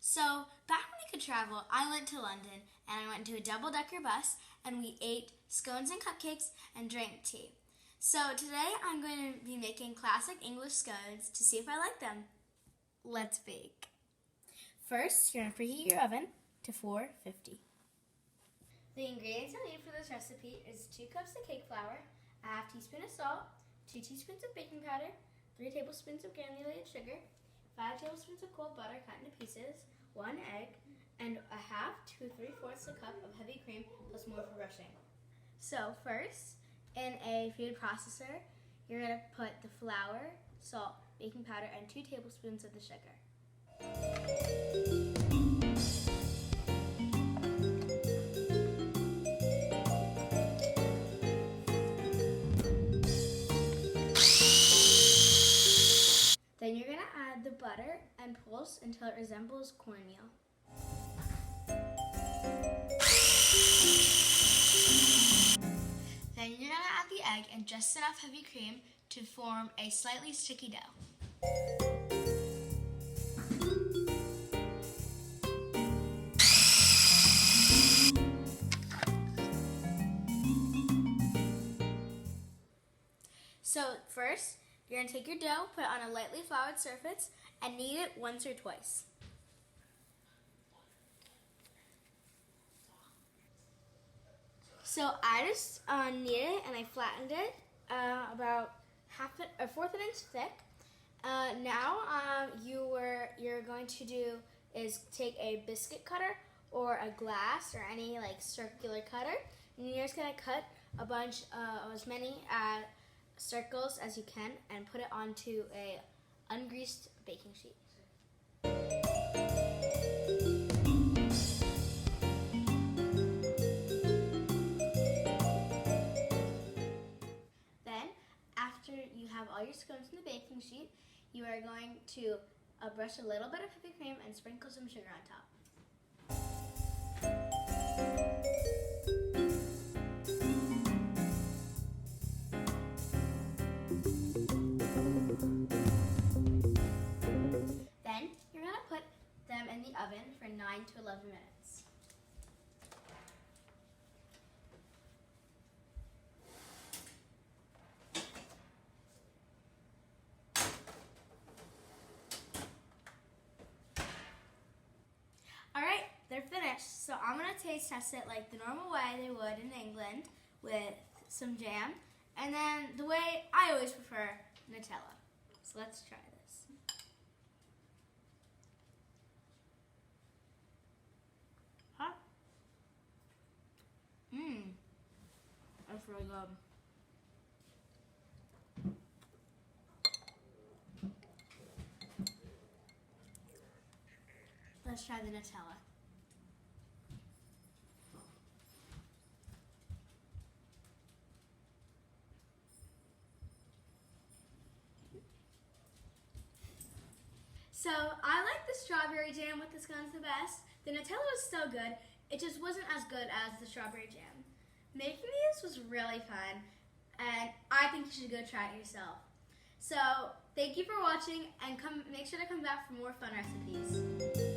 So, back when we could travel, I went to London and I went to a double-decker bus and we ate scones and cupcakes and drank tea. So, today I'm going to be making classic English scones to see if I like them. Let's bake. First, you're going to preheat your oven to 450. The ingredients I need for this recipe is 2 cups of cake flour, a half teaspoon of salt, 2 teaspoons of baking powder, 3 tablespoons of granulated sugar, 5 tablespoons of cold butter cut into pieces, 1 egg, and a half to 3/4 cup of heavy cream plus more for brushing. So first, in a food processor, you're going to put the flour, salt, baking powder, and 2 tablespoons of the sugar. Then you're going to add the butter and pulse until it resembles cornmeal. Then you're going to add the egg and just enough heavy cream to form a slightly sticky dough. So first, you're going to take your dough, put it on a lightly floured surface, and knead it once or twice. So I just kneaded it and I flattened it about a fourth of an inch thick. Now you're going to do is take a biscuit cutter or a glass or any circular cutter, and you're just going to cut a bunch of as many circles as you can and put it onto a ungreased baking sheet. Then, after you have all your scones in the baking sheet, you are going to brush a little bit of heavy cream and sprinkle some sugar on top. Then, you're going to put them in the oven for 9 to 11 minutes. Alright, they're finished. So I'm going to taste test it like the normal way they would in England with some jam. And then the way I always prefer Nutella. So let's try this. Huh? That's really good. Let's try the Nutella. So I like the strawberry jam with the scones the best. The Nutella was still good. It just wasn't as good as the strawberry jam. Making these was really fun, and I think you should go try it yourself. So thank you for watching, and make sure to come back for more fun recipes.